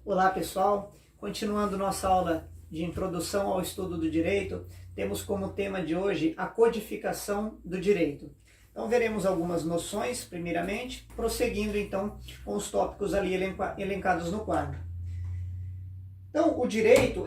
Olá pessoal, continuando nossa aula de introdução ao estudo do direito, temos como tema de hoje a codificação do direito. Então veremos algumas noções, primeiramente, prosseguindo então com os tópicos ali elencados no quadro. Então o direito,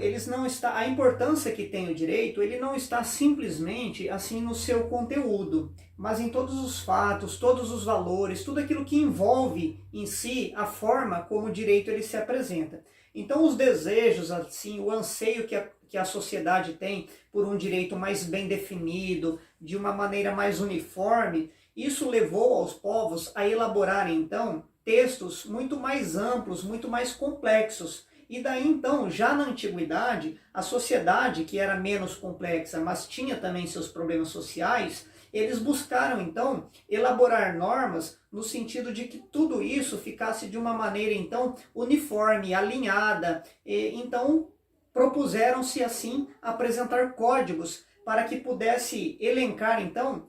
a importância que tem o direito, ele não está simplesmente assim no seu conteúdo, mas em todos os fatos, todos os valores, tudo aquilo que envolve em si a forma como o direito ele se apresenta. Então os desejos, assim, o anseio que a sociedade tem por um direito mais bem definido, de uma maneira mais uniforme, isso levou aos povos a elaborarem então textos muito mais amplos, muito mais complexos. E daí então, já na antiguidade, a sociedade, que era menos complexa, mas tinha também seus problemas sociais, eles buscaram então elaborar normas no sentido de que tudo isso ficasse de uma maneira então uniforme, alinhada. Então propuseram-se assim apresentar códigos para que pudesse elencar então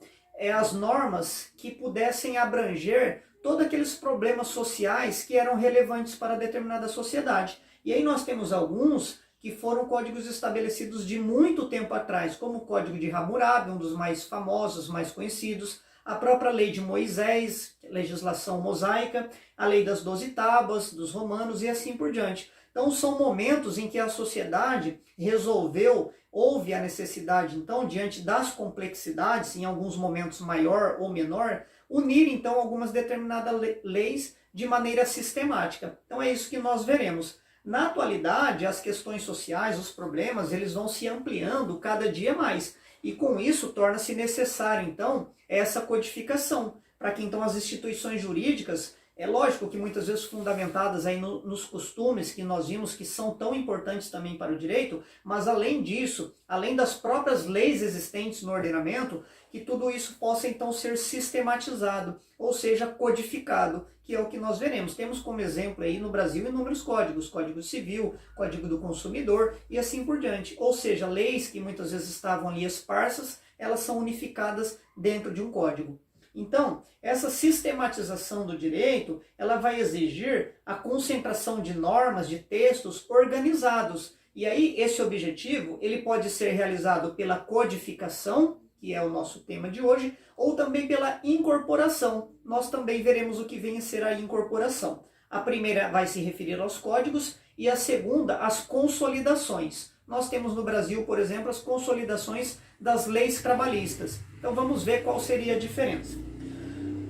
as normas que pudessem abranger todos aqueles problemas sociais que eram relevantes para determinada sociedade. E aí nós temos alguns que foram códigos estabelecidos de muito tempo atrás, como o Código de Hammurabi, um dos mais famosos, mais conhecidos, a própria Lei de Moisés, legislação mosaica, a Lei das 12 Tábuas, dos romanos e assim por diante. Então são momentos em que a sociedade houve a necessidade, então, diante das complexidades, em alguns momentos maior ou menor, unir então algumas determinadas leis de maneira sistemática. Então é isso que nós veremos. Na atualidade, as questões sociais, os problemas, eles vão se ampliando cada dia mais. E com isso torna-se necessário, então, essa codificação, para que então as instituições jurídicas, é lógico que muitas vezes fundamentadas aí nos costumes que nós vimos que são tão importantes também para o direito, mas além disso, além das próprias leis existentes no ordenamento, que tudo isso possa então ser sistematizado, ou seja, codificado, que é o que nós veremos. Temos como exemplo aí no Brasil inúmeros códigos, Código Civil, Código do Consumidor e assim por diante. Ou seja, leis que muitas vezes estavam ali esparsas, elas são unificadas dentro de um código. Então, essa sistematização do direito, ela vai exigir a concentração de normas, de textos organizados. E aí, esse objetivo, ele pode ser realizado pela codificação, que é o nosso tema de hoje, ou também pela incorporação. Nós também veremos o que vem a ser a incorporação. A primeira vai se referir aos códigos e a segunda às consolidações. Nós temos no Brasil, por exemplo, as consolidações das leis trabalhistas. Então vamos ver qual seria a diferença.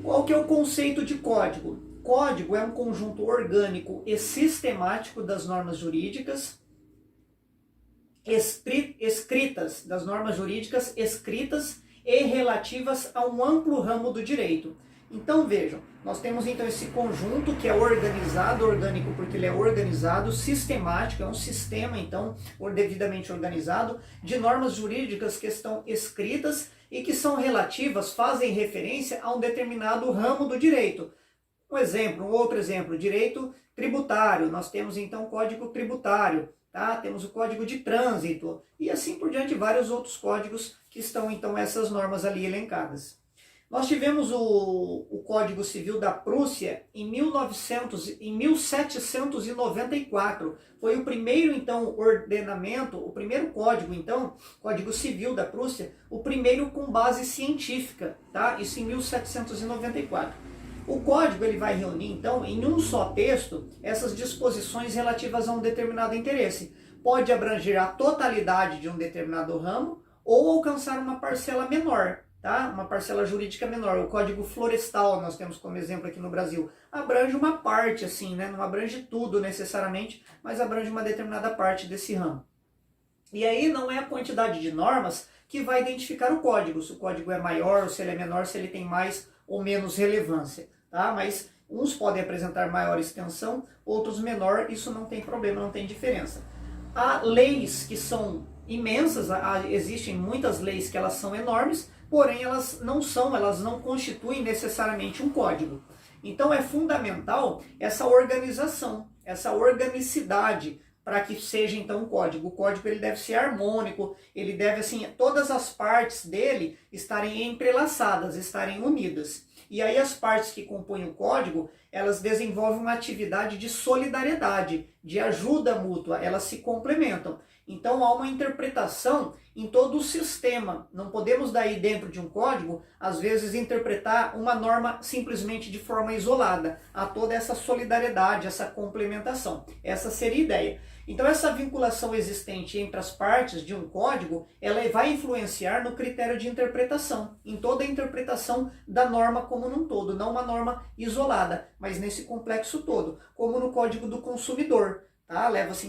Qual que é o conceito de código? Código é um conjunto orgânico e sistemático das normas jurídicas escritas, das normas jurídicas escritas e relativas a um amplo ramo do direito. Então vejam, nós temos então esse conjunto que é organizado, orgânico porque ele é organizado, sistemático, é um sistema então devidamente organizado, de normas jurídicas que estão escritas e que são relativas, fazem referência a um determinado ramo do direito. Um outro exemplo, direito tributário, nós temos então o Código Tributário, tá? Temos o Código de Trânsito e assim por diante, vários outros códigos que estão então essas normas ali elencadas. Nós tivemos o Código Civil da Prússia em 1794. Foi o primeiro, então, ordenamento, o primeiro código, então, Código Civil da Prússia, o primeiro com base científica, tá? Isso em 1794. O código ele vai reunir, então, em um só texto, essas disposições relativas a um determinado interesse. Pode abranger a totalidade de um determinado ramo ou alcançar uma parcela menor. Tá? Uma parcela jurídica menor. O Código Florestal, nós temos como exemplo aqui no Brasil, abrange uma parte, assim, né? Não abrange tudo necessariamente, mas abrange uma determinada parte desse ramo. E aí não é a quantidade de normas que vai identificar o código, se o código é maior ou se ele é menor, se ele tem mais ou menos relevância. Tá? Mas uns podem apresentar maior extensão, outros menor, isso não tem problema, não tem diferença. Há leis que são imensas, existem muitas leis que elas são enormes, porém elas não constituem necessariamente um código. Então é fundamental essa organização, essa organicidade para que seja então um código. O código ele deve ser harmônico, ele deve assim, todas as partes dele estarem entrelaçadas, estarem unidas. E aí as partes que compõem o código, elas desenvolvem uma atividade de solidariedade, de ajuda mútua, elas se complementam. Então há uma interpretação em todo o sistema. Não podemos daí dentro de um código, às vezes, interpretar uma norma simplesmente de forma isolada. Há toda essa solidariedade, essa complementação. Essa seria a ideia. Então essa vinculação existente entre as partes de um código, ela vai influenciar no critério de interpretação, em toda a interpretação da norma como num todo, não uma norma isolada, mas nesse complexo todo, como no Código do Consumidor. Tá? Leva-se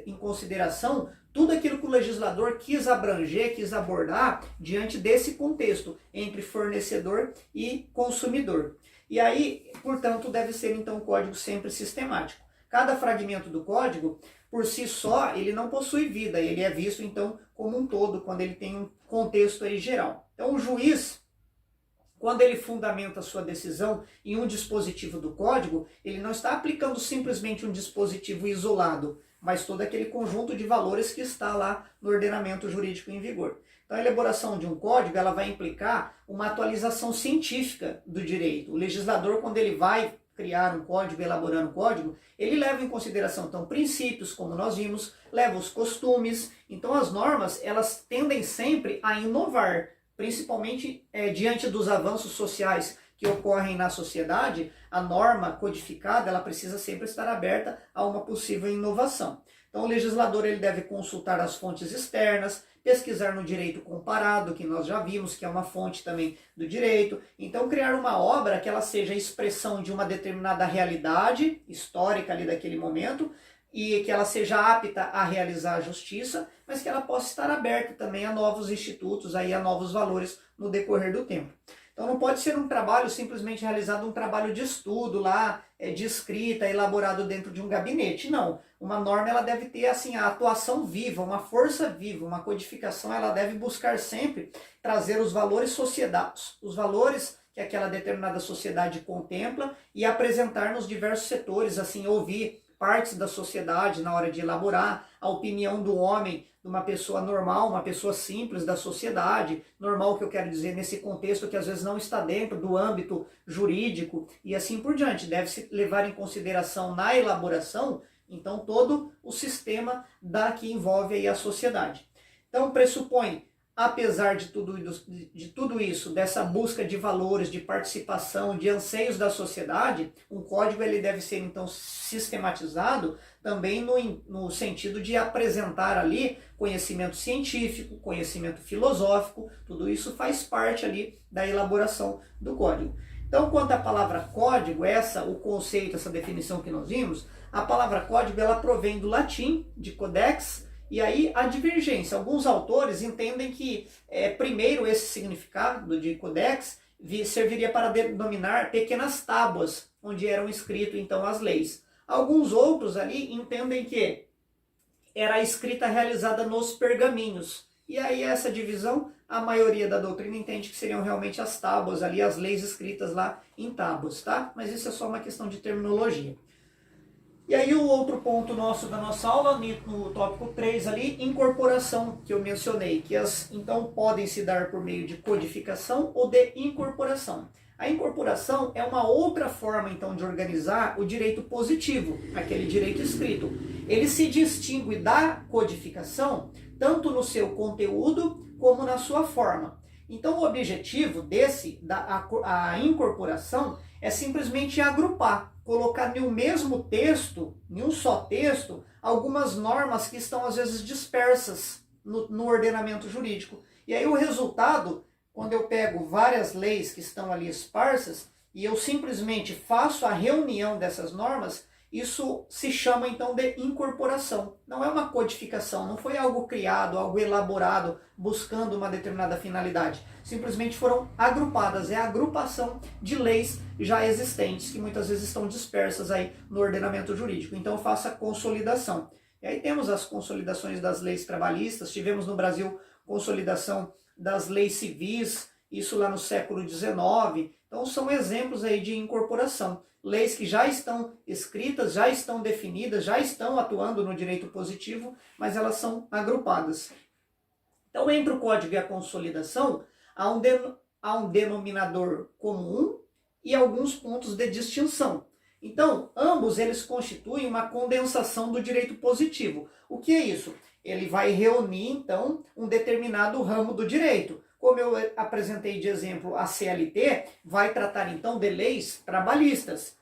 em consideração tudo aquilo que o legislador quis abranger, quis abordar diante desse contexto entre fornecedor e consumidor. E aí, portanto, deve ser então um código sempre sistemático. Cada fragmento do código, por si só, ele não possui vida, ele é visto então como um todo, quando ele tem um contexto aí geral. Então o juiz, quando ele fundamenta a sua decisão em um dispositivo do código, ele não está aplicando simplesmente um dispositivo isolado, mas todo aquele conjunto de valores que está lá no ordenamento jurídico em vigor. Então a elaboração de um código, ela vai implicar uma atualização científica do direito. O legislador, quando ele vai criar um código, elaborando um código, ele leva em consideração, então, princípios, como nós vimos, leva os costumes. Então as normas, elas tendem sempre a inovar, principalmente diante dos avanços sociais que ocorrem na sociedade. A norma codificada, ela precisa sempre estar aberta a uma possível inovação. Então o legislador, ele deve consultar as fontes externas, pesquisar no direito comparado, que nós já vimos que é uma fonte também do direito. Então criar uma obra que ela seja a expressão de uma determinada realidade histórica ali daquele momento, e que ela seja apta a realizar a justiça, mas que ela possa estar aberta também a novos institutos, aí a novos valores no decorrer do tempo. Então não pode ser um trabalho simplesmente realizado, um trabalho de estudo lá, de escrita, elaborado dentro de um gabinete. Não, uma norma, ela deve ter assim a atuação viva, uma força viva, uma codificação, ela deve buscar sempre trazer os valores societários, os valores que aquela determinada sociedade contempla, e apresentar nos diversos setores, assim, ouvir partes da sociedade na hora de elaborar a opinião do homem, de uma pessoa normal, uma pessoa simples da sociedade, normal que eu quero dizer nesse contexto que às vezes não está dentro do âmbito jurídico e assim por diante. Deve-se levar em consideração na elaboração, então, todo o sistema que envolve aí a sociedade. Então pressupõe, apesar de tudo isso, dessa busca de valores, de participação, de anseios da sociedade, um código ele deve ser então sistematizado também no sentido de apresentar ali conhecimento científico, conhecimento filosófico, tudo isso faz parte ali da elaboração do código. Então, quanto à palavra código, o conceito, essa definição que nós vimos, a palavra código ela provém do latim, de codex, e aí a divergência. Alguns autores entendem que primeiro esse significado de codex serviria para denominar pequenas tábuas, onde eram escritas então as leis. Alguns outros ali entendem que era a escrita realizada nos pergaminhos. E aí essa divisão, a maioria da doutrina entende que seriam realmente as tábuas ali, as leis escritas lá em tábuas, tá? Mas isso é só uma questão de terminologia. E aí o outro ponto nosso da nossa aula, no tópico 3 ali, incorporação, que eu mencionei, que então podem se dar por meio de codificação ou de incorporação. A incorporação é uma outra forma então de organizar o direito positivo, aquele direito escrito. Ele se distingue da codificação tanto no seu conteúdo como na sua forma. Então o objetivo a incorporação é simplesmente agrupar, colocar em um mesmo texto, em um só texto, algumas normas que estão às vezes dispersas no ordenamento jurídico. E aí o resultado, quando eu pego várias leis que estão ali esparsas e eu simplesmente faço a reunião dessas normas, isso se chama então de incorporação. Não é uma codificação, não foi algo criado, algo elaborado, buscando uma determinada finalidade. Simplesmente foram agrupadas, é a agrupação de leis já existentes, que muitas vezes estão dispersas aí no ordenamento jurídico. Então eu faço a consolidação. E aí temos as consolidações das leis trabalhistas, tivemos no Brasil consolidação das leis civis, isso lá no século XIX. Então são exemplos aí de incorporação. Leis que já estão escritas, já estão definidas, já estão atuando no direito positivo, mas elas são agrupadas. Então, entre o código e a consolidação, há um denominador comum e alguns pontos de distinção. Então, ambos eles constituem uma condensação do direito positivo. O que é isso? Ele vai reunir, então, um determinado ramo do direito. Como eu apresentei de exemplo, a CLT vai tratar, então, de leis trabalhistas.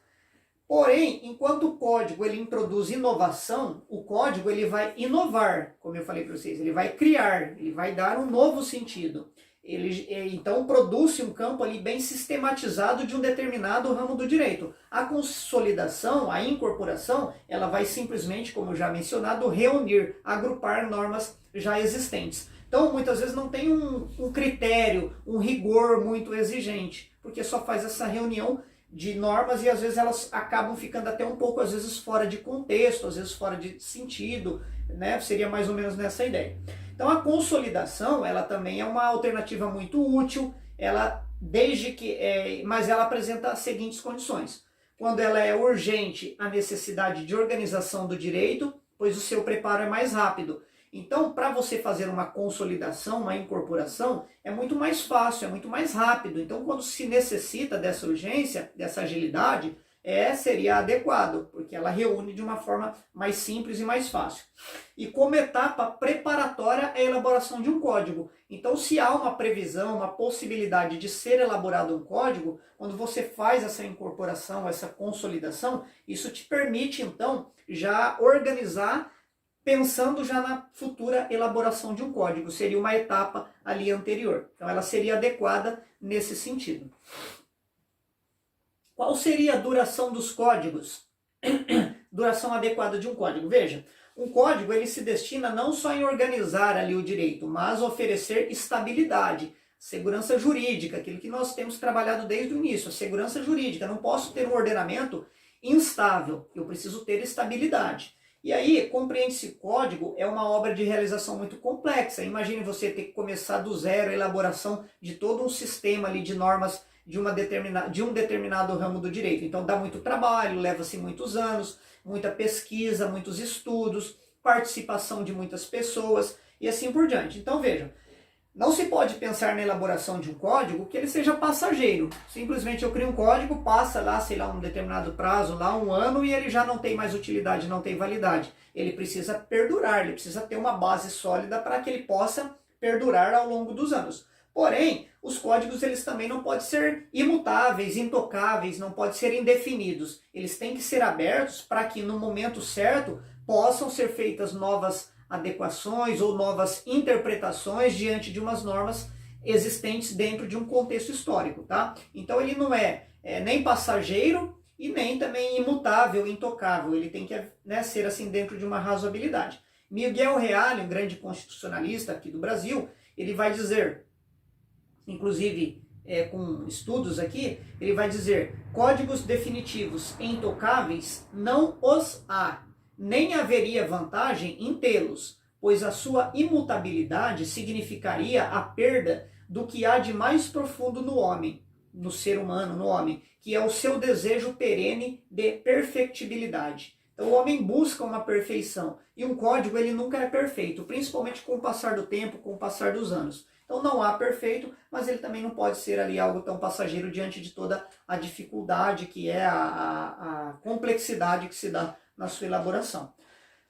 Porém, enquanto o código ele introduz inovação, o código ele vai inovar, como eu falei para vocês, ele vai criar, ele vai dar um novo sentido. Ele, então, produz um campo ali bem sistematizado de um determinado ramo do direito. A consolidação, a incorporação, ela vai simplesmente, como já mencionado, reunir, agrupar normas já existentes. Então, muitas vezes não tem um critério, um rigor muito exigente, porque só faz essa reunião de normas e às vezes elas acabam ficando até um pouco, às vezes, fora de contexto, às vezes fora de sentido, né? Seria mais ou menos nessa ideia. Então a consolidação, ela também é uma alternativa muito útil, ela, mas ela apresenta as seguintes condições. Quando ela é urgente, a necessidade de organização do direito, pois o seu preparo é mais rápido. Então, para você fazer uma consolidação, uma incorporação, é muito mais fácil, é muito mais rápido. Então, quando se necessita dessa urgência, dessa agilidade, seria adequado, porque ela reúne de uma forma mais simples e mais fácil. E como etapa preparatória é a elaboração de um código. Então, se há uma previsão, uma possibilidade de ser elaborado um código, quando você faz essa incorporação, essa consolidação, isso te permite, então, já organizar, pensando já na futura elaboração de um código. Seria uma etapa ali anterior. Então ela seria adequada nesse sentido. Qual seria a duração dos códigos? Duração adequada de um código. Veja, um código ele se destina não só em organizar ali o direito, mas oferecer estabilidade, segurança jurídica, aquilo que nós temos trabalhado desde o início, a segurança jurídica. Não posso ter um ordenamento instável, eu preciso ter estabilidade. E aí, compreende-se código é uma obra de realização muito complexa. Imagine você ter que começar do zero a elaboração de todo um sistema ali de normas de um determinado ramo do direito. Então dá muito trabalho, leva-se muitos anos, muita pesquisa, muitos estudos, participação de muitas pessoas e assim por diante. Então vejam, não se pode pensar na elaboração de um código que ele seja passageiro. Simplesmente eu crio um código, passa lá, sei lá, um determinado prazo, lá um ano, e ele já não tem mais utilidade, não tem validade. Ele precisa perdurar, ele precisa ter uma base sólida para que ele possa perdurar ao longo dos anos. Porém, os códigos eles também não podem ser imutáveis, intocáveis, não podem ser indefinidos. Eles têm que ser abertos para que no momento certo possam ser feitas novas adequações ou novas interpretações diante de umas normas existentes dentro de um contexto histórico, tá? Então ele não é nem passageiro e nem também imutável, intocável. Ele tem que ser assim dentro de uma razoabilidade. Miguel Reale, um grande constitucionalista aqui do Brasil, ele vai dizer, inclusive com estudos aqui, ele vai dizer: códigos definitivos e intocáveis não os há, nem haveria vantagem em tê-los, pois a sua imutabilidade significaria a perda do que há de mais profundo no homem, no ser humano, no homem, que é o seu desejo perene de perfectibilidade. Então o homem busca uma perfeição, e um código ele nunca é perfeito, principalmente com o passar do tempo, com o passar dos anos. Então não há perfeito, mas ele também não pode ser ali algo tão passageiro diante de toda a dificuldade que é a complexidade que se dá na sua elaboração.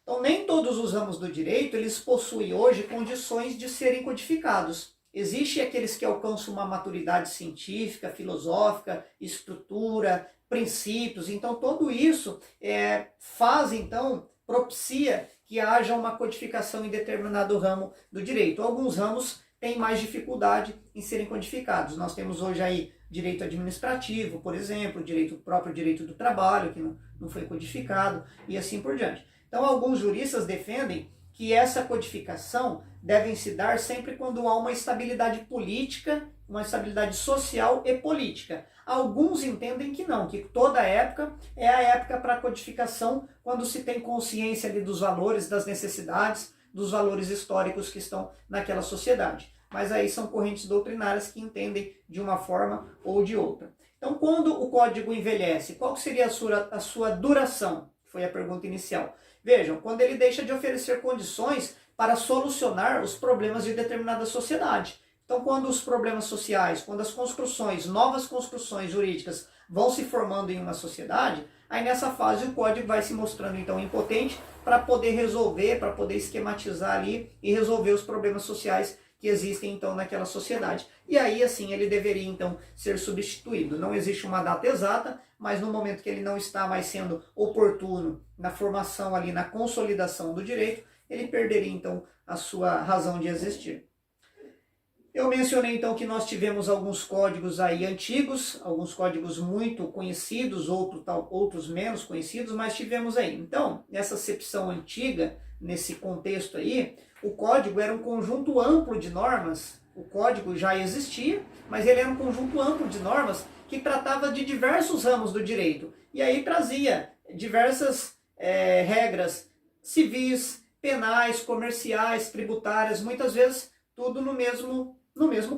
Então nem todos os ramos do direito eles possuem hoje condições de serem codificados. Existem aqueles que alcançam uma maturidade científica, filosófica, estrutura, princípios. Então tudo isso propicia que haja uma codificação em determinado ramo do direito. Alguns ramos têm mais dificuldade em serem codificados. Nós temos hoje aí direito administrativo, por exemplo, próprio direito do trabalho, que não foi codificado, e assim por diante. Então, alguns juristas defendem que essa codificação deve se dar sempre quando há uma estabilidade política, uma estabilidade social e política. Alguns entendem que não, que toda época é a época para a codificação, quando se tem consciência ali dos valores, das necessidades, dos valores históricos que estão naquela sociedade. Mas aí são correntes doutrinárias que entendem de uma forma ou de outra. Então, quando o código envelhece, qual seria a sua duração? Foi a pergunta inicial. Vejam, quando ele deixa de oferecer condições para solucionar os problemas de determinada sociedade. Então, quando os problemas sociais, quando as construções, novas construções jurídicas vão se formando em uma sociedade, aí nessa fase o código vai se mostrando então impotente para poder resolver, para poder esquematizar ali e resolver os problemas sociais que existem então naquela sociedade. E aí assim ele deveria então ser substituído. Não existe uma data exata, mas no momento que ele não está mais sendo oportuno na formação ali, na consolidação do direito, ele perderia então a sua razão de existir. Eu mencionei então que nós tivemos alguns códigos aí antigos, alguns códigos muito conhecidos, outros menos conhecidos, mas tivemos aí. Então, nessa acepção antiga, nesse contexto aí, o código era um conjunto amplo de normas. O código já existia, mas ele era um conjunto amplo de normas que tratava de diversos ramos do direito. E aí trazia diversas regras civis, penais, comerciais, tributárias, muitas vezes tudo no mesmo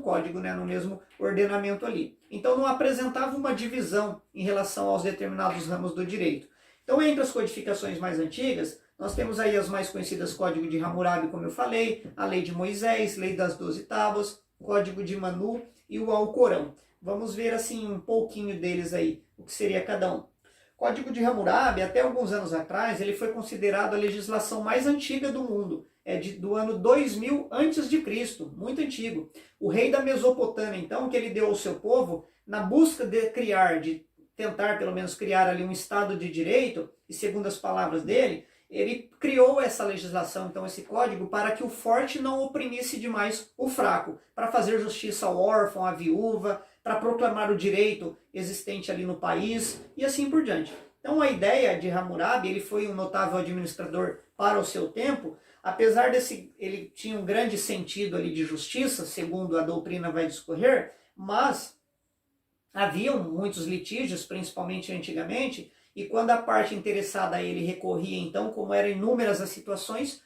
código, né? No mesmo ordenamento ali. Então não apresentava uma divisão em relação aos determinados ramos do direito. Então entre as codificações mais antigas, nós temos aí as mais conhecidas, Código de Hammurabi, como eu falei, a Lei de Moisés, Lei das 12 Tábuas, Código de Manu e o Alcorão. Vamos ver assim um pouquinho deles aí, o que seria cada um. Código de Hammurabi, até alguns anos atrás, ele foi considerado a legislação mais antiga do mundo. Do ano 2000 a.C., muito antigo. O rei da Mesopotâmia, então, que ele deu ao seu povo, na busca de tentar pelo menos criar ali um Estado de Direito, e segundo as palavras dele, ele criou essa legislação, então esse código, para que o forte não oprimisse demais o fraco, para fazer justiça ao órfão, à viúva, para proclamar o direito existente ali no país, e assim por diante. Então a ideia de Hammurabi, ele foi um notável administrador para o seu tempo, apesar ele tinha um grande sentido ali de justiça, segundo a doutrina vai discorrer, mas haviam muitos litígios, principalmente antigamente, e quando a parte interessada a ele recorria, então, como eram inúmeras as situações,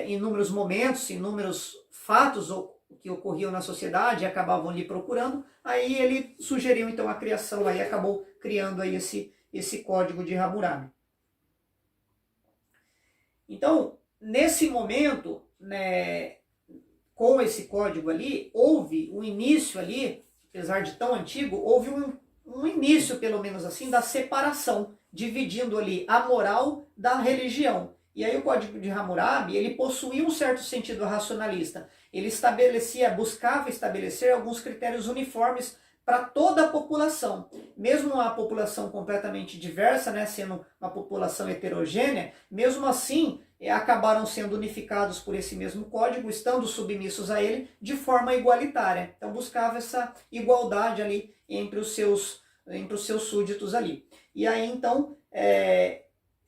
inúmeros momentos, inúmeros fatos que ocorriam na sociedade e acabavam lhe procurando, aí ele sugeriu então a criação, aí acabou criando aí esse código de Hammurabi. Então, nesse momento, né, com esse código ali, houve um início ali, apesar de tão antigo, houve um início, pelo menos assim, da separação, dividindo ali a moral da religião. E aí o Código de Hammurabi, ele possuía um certo sentido racionalista. Ele buscava estabelecer alguns critérios uniformes para toda a população. Mesmo uma população completamente diversa, né, sendo uma população heterogênea, mesmo assim acabaram sendo unificados por esse mesmo código, estando submissos a ele de forma igualitária. Então buscava essa igualdade ali entre os seus súditos ali. E aí então,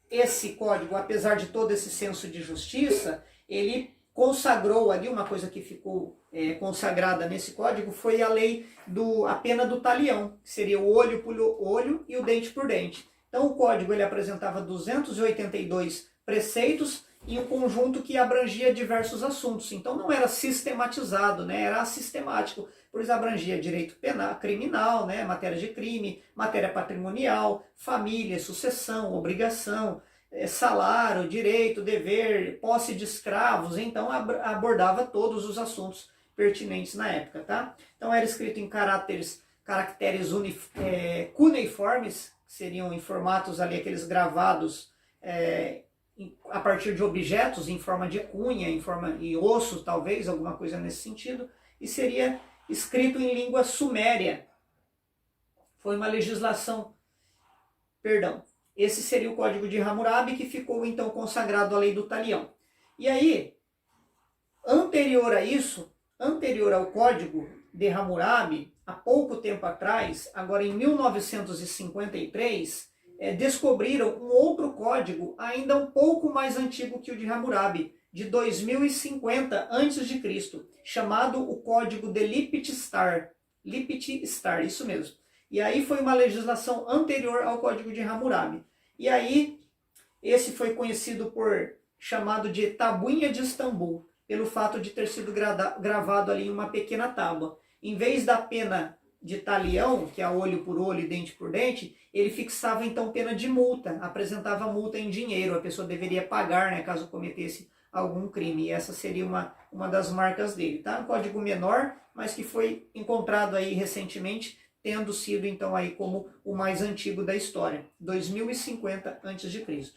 esse código, apesar de todo esse senso de justiça, ele consagrou ali, uma coisa que ficou consagrada nesse código foi a pena do talião, que seria o olho por olho e o dente por dente. Então o código ele apresentava 282 preceitos em um conjunto que abrangia diversos assuntos. Então não era sistematizado, né? Era assistemático, pois abrangia direito penal, criminal, né? Matéria de crime, matéria patrimonial, família, sucessão, obrigação, salário, direito, dever, posse de escravos. Então abordava todos os assuntos pertinentes na época, tá? Então era escrito em caracteres cuneiformes, que seriam em formatos ali, aqueles gravados a partir de objetos em forma de cunha, em forma de osso, talvez, alguma coisa nesse sentido, e seria escrito em língua suméria. Foi uma legislação, esse seria o Código de Hammurabi, que ficou então consagrado à Lei do Talião. E aí, anterior ao Código de Hammurabi, há pouco tempo atrás, agora em 1953, descobriram um outro código ainda um pouco mais antigo que o de Hammurabi, de 2050 a.C., chamado o Código de Lipit-Star. Lipit-Star, isso mesmo. E aí foi uma legislação anterior ao Código de Hammurabi. E aí, esse foi chamado de Tabuinha de Istambul, pelo fato de ter sido gravado ali em uma pequena tábua. Em vez da pena de talião, que é olho por olho e dente por dente, ele fixava então pena de multa, apresentava multa em dinheiro, a pessoa deveria pagar, né, caso cometesse algum crime, e essa seria uma das marcas dele, tá? Um código menor, mas que foi encontrado aí recentemente, tendo sido então aí como o mais antigo da história, 2050 a.C.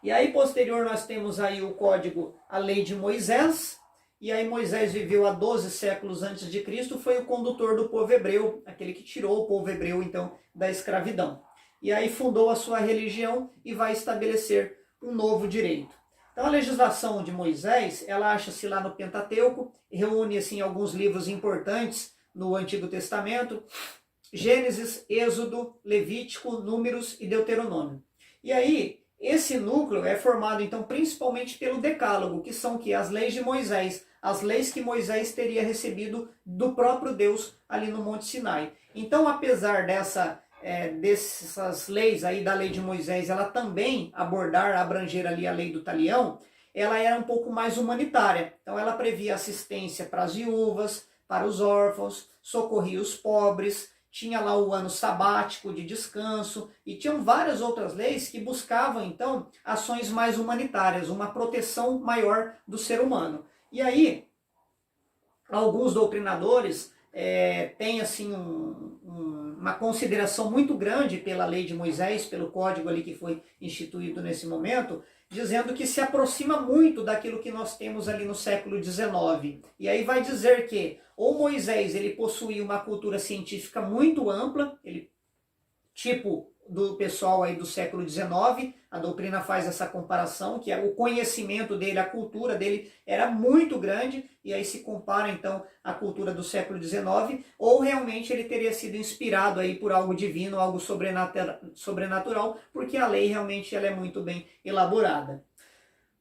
E aí posterior nós temos aí o código, a lei de Moisés, e aí Moisés viveu há 12 séculos antes de Cristo, foi o condutor do povo hebreu, aquele que tirou o povo hebreu então da escravidão. E aí fundou a sua religião e vai estabelecer um novo direito. Então a legislação de Moisés, ela acha-se lá no Pentateuco, reúne assim alguns livros importantes no Antigo Testamento, Gênesis, Êxodo, Levítico, Números e Deuteronômio. E aí esse núcleo é formado então principalmente pelo Decálogo, que são as leis de Moisés, as leis que Moisés teria recebido do próprio Deus ali no Monte Sinai. Então, apesar dessas leis aí da lei de Moisés, ela também abranger ali a lei do talião, ela era um pouco mais humanitária. Então ela previa assistência para as viúvas, para os órfãos, socorria os pobres, tinha lá o ano sabático de descanso e tinham várias outras leis que buscavam então ações mais humanitárias, uma proteção maior do ser humano. E aí, alguns doutrinadores têm assim uma consideração muito grande pela lei de Moisés, pelo código ali que foi instituído nesse momento, dizendo que se aproxima muito daquilo que nós temos ali no século XIX. E aí vai dizer que o Moisés ele possuía uma cultura científica muito ampla, tipo do pessoal aí do século XIX, a doutrina faz essa comparação, que o conhecimento dele, a cultura dele era muito grande, e aí se compara então a cultura do século XIX, ou realmente ele teria sido inspirado aí por algo divino, algo sobrenatural, porque a lei realmente ela é muito bem elaborada.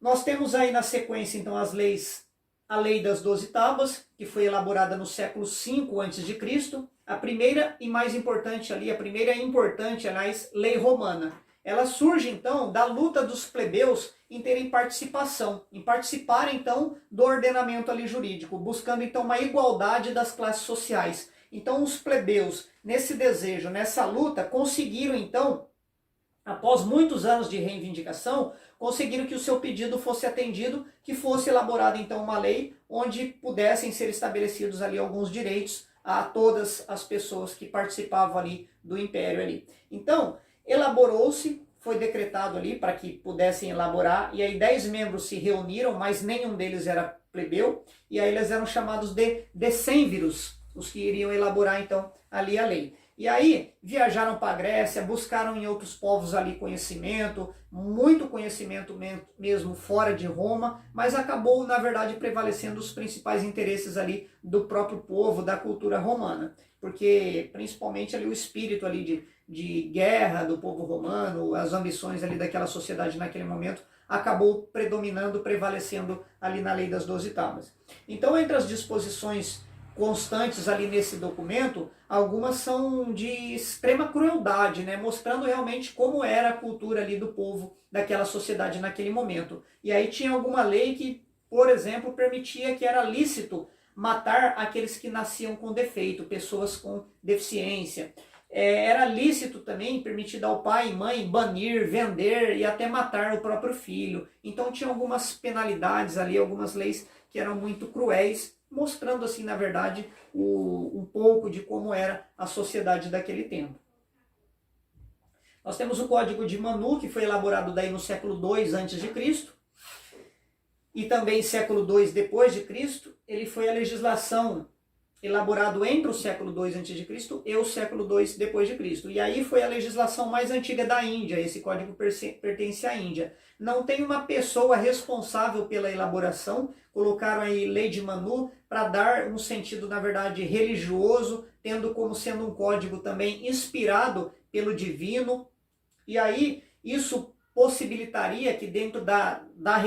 Nós temos aí na sequência então a lei das 12 tábuas, que foi elaborada no século V a.C., a primeira e mais importante ali, a primeira e importante, aliás, lei romana. Ela surge então da luta dos plebeus em terem participação, em participarem então do ordenamento ali jurídico, buscando então uma igualdade das classes sociais. Então os plebeus, nesse desejo, nessa luta, conseguiram então, após muitos anos de reivindicação, conseguiram que o seu pedido fosse atendido, que fosse elaborada então uma lei onde pudessem ser estabelecidos ali alguns direitos a todas as pessoas que participavam ali do império ali. Então, elaborou-se, foi decretado ali para que pudessem elaborar, e aí 10 membros se reuniram, mas nenhum deles era plebeu, e aí eles eram chamados de decênviros, os que iriam elaborar então ali a lei. E aí viajaram para a Grécia, buscaram em outros povos ali conhecimento, muito conhecimento mesmo fora de Roma, mas acabou na verdade prevalecendo os principais interesses ali do próprio povo, da cultura romana, porque principalmente ali o espírito ali de guerra do povo romano, as ambições ali daquela sociedade naquele momento, acabou predominando, prevalecendo ali na lei das 12 tábuas. Então entre as disposições constantes ali nesse documento, algumas são de extrema crueldade, né? Mostrando realmente como era a cultura ali do povo daquela sociedade naquele momento. E aí tinha alguma lei que, por exemplo, permitia que era lícito matar aqueles que nasciam com defeito, pessoas com deficiência. Era lícito também, permitido ao pai e mãe banir, vender e até matar o próprio filho. Então tinha algumas penalidades ali, algumas leis que eram muito cruéis, mostrando assim, na verdade, um pouco de como era a sociedade daquele tempo. Nós temos o Código de Manu, que foi elaborado daí no século II a.C., e também século II depois de Cristo. Ele foi a legislação elaborado entre o século II a.C. e o século II depois de Cristo. E aí foi a legislação mais antiga da Índia, esse código pertence à Índia. Não tem uma pessoa responsável pela elaboração, colocaram aí lei de Manu para dar um sentido, na verdade, religioso, tendo como sendo um código também inspirado pelo divino. E aí isso possibilitaria que dentro da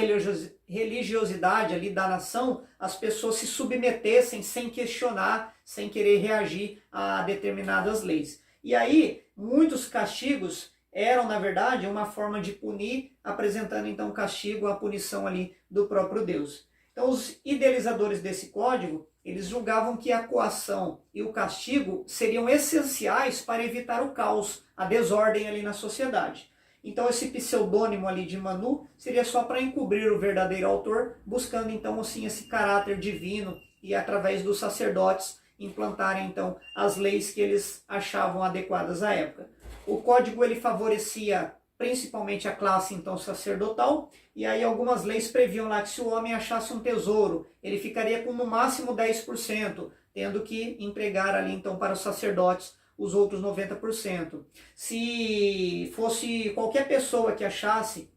religiosidade ali da nação, as pessoas se submetessem sem questionar, sem querer reagir a determinadas leis. E aí, muitos castigos eram, na verdade, uma forma de punir, apresentando então castigo, a punição ali do próprio Deus. Então, os idealizadores desse código, eles julgavam que a coação e o castigo seriam essenciais para evitar o caos, a desordem ali na sociedade. Então esse pseudônimo ali de Manu seria só para encobrir o verdadeiro autor, buscando então assim esse caráter divino e através dos sacerdotes implantarem então as leis que eles achavam adequadas à época. O código ele favorecia principalmente a classe então sacerdotal, e aí algumas leis previam lá que se o homem achasse um tesouro, ele ficaria com no máximo 10%, tendo que entregar ali então para os sacerdotes os outros 90%. Se fosse qualquer pessoa que achasse,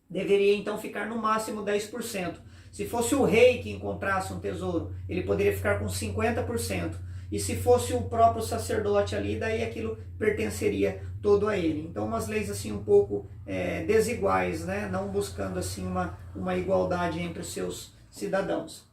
deveria então ficar no máximo 10%. Se fosse o rei que encontrasse um tesouro, ele poderia ficar com 50%. E se fosse o próprio sacerdote ali, daí aquilo pertenceria todo a ele. Então umas leis assim um pouco desiguais, né? Não buscando assim uma igualdade entre os seus cidadãos.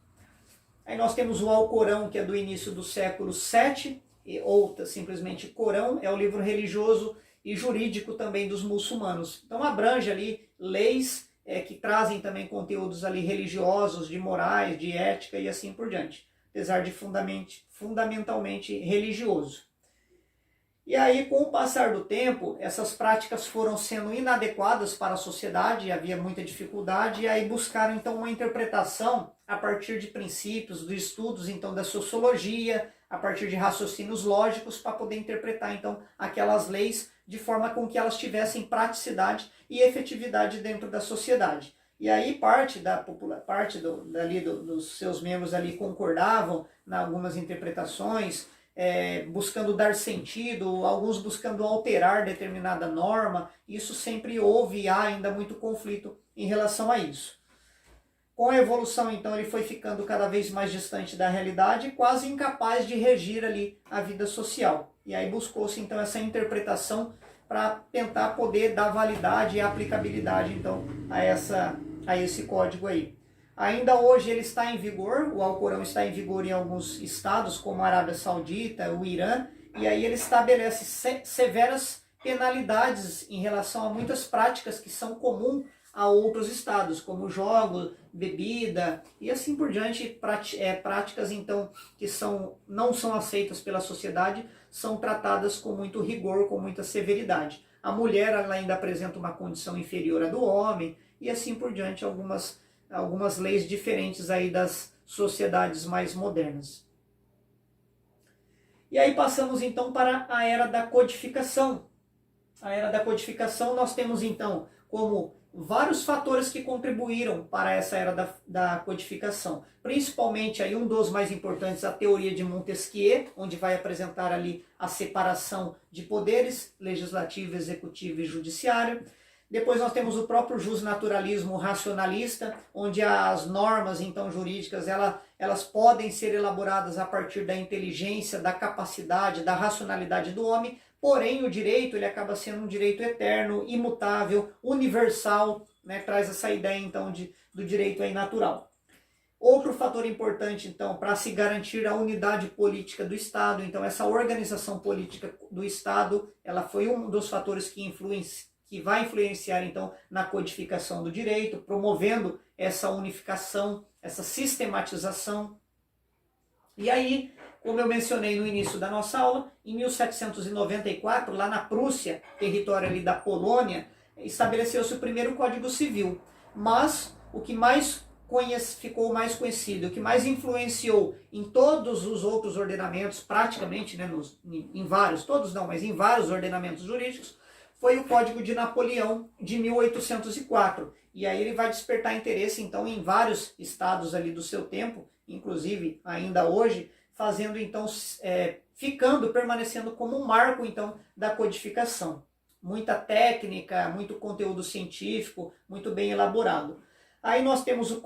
Aí nós temos o Alcorão, que é do início do século VII, ou simplesmente Corão, é o livro religioso e jurídico também dos muçulmanos. Então abrange ali leis que trazem também conteúdos ali religiosos, de morais, de ética e assim por diante, apesar de fundamentalmente religioso. E aí, com o passar do tempo, essas práticas foram sendo inadequadas para a sociedade, havia muita dificuldade, e aí buscaram então uma interpretação a partir de princípios, dos estudos então da sociologia, a partir de raciocínios lógicos, para poder interpretar então aquelas leis de forma com que elas tivessem praticidade e efetividade dentro da sociedade. E aí parte dos seus membros ali concordavam em algumas interpretações, buscando dar sentido, alguns buscando alterar determinada norma. Isso sempre houve e há ainda muito conflito em relação a isso. Com a evolução, então, ele foi ficando cada vez mais distante da realidade e quase incapaz de regir ali a vida social. E aí buscou-se, então, essa interpretação para tentar poder dar validade e aplicabilidade, então, a esse código aí. Ainda hoje ele está em vigor, o Alcorão está em vigor em alguns estados, como a Arábia Saudita, o Irã, e aí ele estabelece severas penalidades em relação a muitas práticas que são comuns a outros estados, como jogos, bebida e assim por diante, práticas então que não são aceitas pela sociedade, são tratadas com muito rigor, com muita severidade. A mulher ela ainda apresenta uma condição inferior à do homem e assim por diante, algumas leis diferentes aí das sociedades mais modernas. E aí passamos então para a era da codificação. A era da codificação nós temos então como vários fatores que contribuíram para essa era da codificação. Principalmente aí um dos mais importantes, a teoria de Montesquieu, onde vai apresentar ali a separação de poderes, legislativo, executivo e judiciário. Depois nós temos o próprio justnaturalismo racionalista, onde as normas então jurídicas elas podem ser elaboradas a partir da inteligência, da capacidade, da racionalidade do homem, porém o direito ele acaba sendo um direito eterno, imutável, universal, né? Traz essa ideia então do direito aí natural. Outro fator importante então para se garantir a unidade política do Estado, então essa organização política do Estado, ela foi um dos fatores que vai influenciar então na codificação do direito, promovendo essa unificação, essa sistematização. E aí, como eu mencionei no início da nossa aula, em 1794, lá na Prússia, território ali da Polônia, estabeleceu-se o primeiro Código Civil. Mas o que ficou mais conhecido, o que mais influenciou em todos os outros ordenamentos, praticamente, né, em vários, todos não, mas em vários ordenamentos jurídicos, foi o Código de Napoleão de 1804. E aí ele vai despertar interesse, então, em vários estados ali do seu tempo, inclusive ainda hoje, fazendo, então, permanecendo como um marco, então, da codificação. Muita técnica, muito conteúdo científico, muito bem elaborado. Aí nós temos o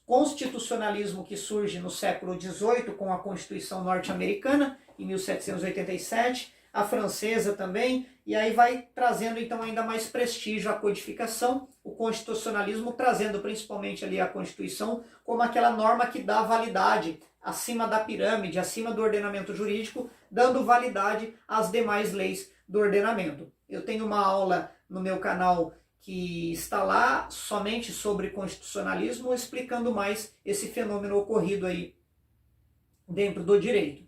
constitucionalismo que surge no século XVIII com a Constituição norte-americana, em 1787, a francesa também, e aí vai trazendo então ainda mais prestígio à codificação, o constitucionalismo trazendo principalmente ali a Constituição como aquela norma que dá validade acima da pirâmide, acima do ordenamento jurídico, dando validade às demais leis do ordenamento. Eu tenho uma aula no meu canal que está lá somente sobre constitucionalismo, explicando mais esse fenômeno ocorrido aí dentro do direito.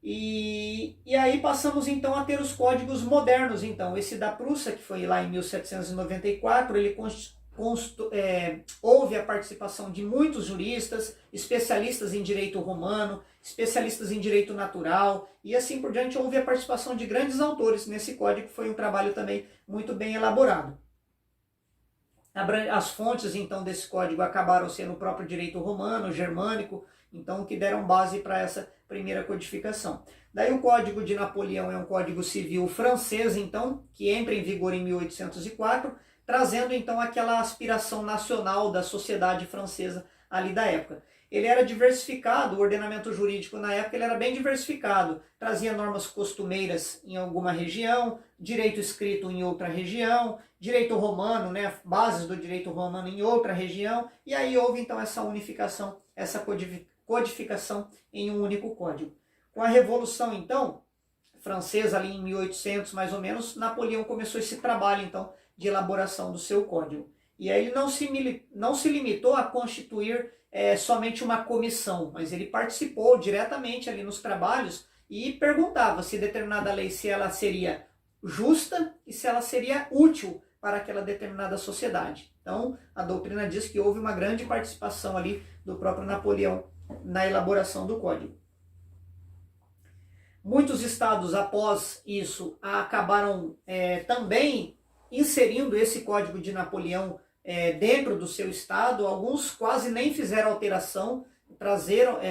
E aí passamos então a ter os códigos modernos. Então, esse da Prússia, que foi lá em 1794, ele houve a participação de muitos juristas, especialistas em direito romano, especialistas em direito natural e assim por diante. Houve a participação de grandes autores nesse código, que foi um trabalho também muito bem elaborado. As fontes então desse código acabaram sendo o próprio direito romano, germânico, então que deram base para essa primeira codificação. Daí o Código de Napoleão é um código civil francês, então, que entra em vigor em 1804, trazendo então aquela aspiração nacional da sociedade francesa ali da época. Ele era diversificado, o ordenamento jurídico na época ele era bem diversificado, trazia normas costumeiras em alguma região, direito escrito em outra região, direito romano, né, bases do direito romano em outra região, e aí houve então essa unificação, essa codificação em um único código. Com a Revolução então francesa ali em 1800 mais ou menos, Napoleão começou esse trabalho então de elaboração do seu código. E aí ele não se limitou a constituir somente uma comissão, mas ele participou diretamente ali nos trabalhos e perguntava se determinada lei, se ela seria justa e se ela seria útil para aquela determinada sociedade. Então, a doutrina diz que houve uma grande participação ali do próprio Napoleão na elaboração do código. Muitos estados, após isso, acabaram também inserindo esse código de Napoleão dentro do seu estado. Alguns quase nem fizeram alteração,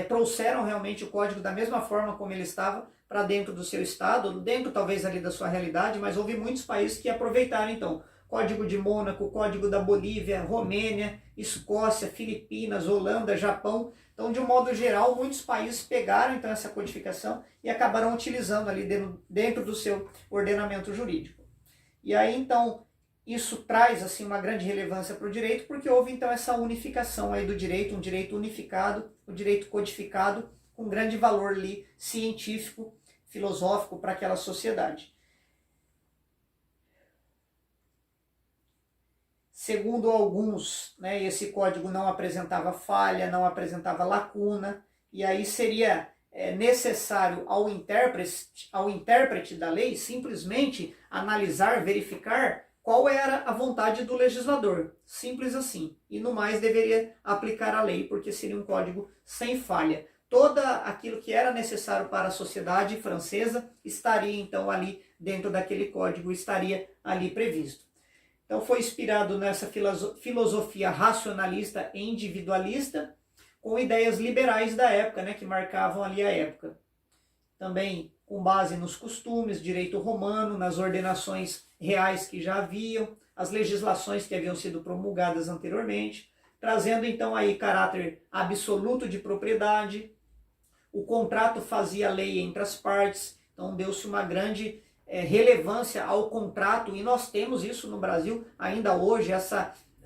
trouxeram realmente o código da mesma forma como ele estava para dentro do seu estado, dentro talvez ali da sua realidade, mas houve muitos países que aproveitaram então. Código de Mônaco, Código da Bolívia, Romênia, Escócia, Filipinas, Holanda, Japão. Então, de um modo geral, muitos países pegaram então essa codificação e acabaram utilizando ali dentro do seu ordenamento jurídico. E aí, então, isso traz assim uma grande relevância para o direito, porque houve então essa unificação aí do direito, um direito unificado, um direito codificado, com grande valor ali científico, filosófico para aquela sociedade. Segundo alguns, né, esse código não apresentava falha, não apresentava lacuna, e aí seria necessário ao intérprete da lei simplesmente analisar, verificar qual era a vontade do legislador. Simples assim. E no mais deveria aplicar a lei, porque seria um código sem falha. Todo aquilo que era necessário para a sociedade francesa estaria então ali dentro daquele código, estaria ali previsto. Então foi inspirado nessa filosofia racionalista e individualista, com ideias liberais da época, né, que marcavam ali a época. Também com base nos costumes, direito romano, nas ordenações reais que já haviam, as legislações que haviam sido promulgadas anteriormente, trazendo então aí caráter absoluto de propriedade. O contrato fazia lei entre as partes, então deu-se uma grande relevância ao contrato, e nós temos isso no Brasil ainda hoje.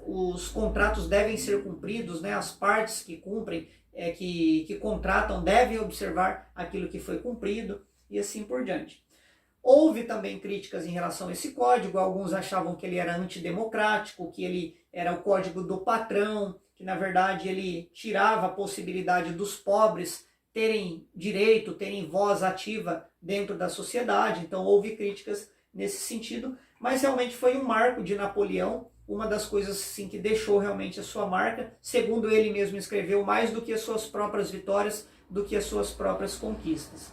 Os contratos devem ser cumpridos, né? As partes que cumprem, que contratam, devem observar aquilo que foi cumprido e assim por diante. Houve também críticas em relação a esse código. Alguns achavam que ele era antidemocrático, que ele era o código do patrão, que na verdade ele tirava a possibilidade dos pobres terem direito, terem voz ativa dentro da sociedade. Então houve críticas nesse sentido, mas realmente foi um marco de Napoleão, uma das coisas assim, que deixou realmente a sua marca, segundo ele mesmo escreveu, mais do que as suas próprias vitórias, do que as suas próprias conquistas.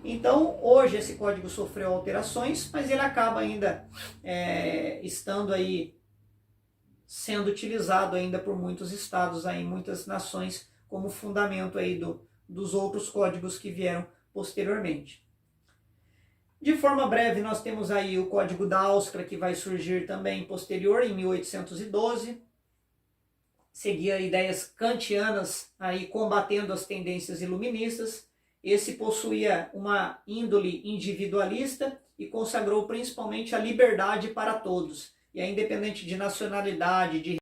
Então hoje esse código sofreu alterações, mas ele acaba ainda estando aí, sendo utilizado ainda por muitos estados, aí, muitas nações, como fundamento aí dos outros códigos que vieram posteriormente. De forma breve, nós temos aí o Código da Áustria, que vai surgir também posterior, em 1812. Seguia ideias kantianas, aí combatendo as tendências iluministas. Esse possuía uma índole individualista e consagrou principalmente a liberdade para todos, e é independente de nacionalidade, de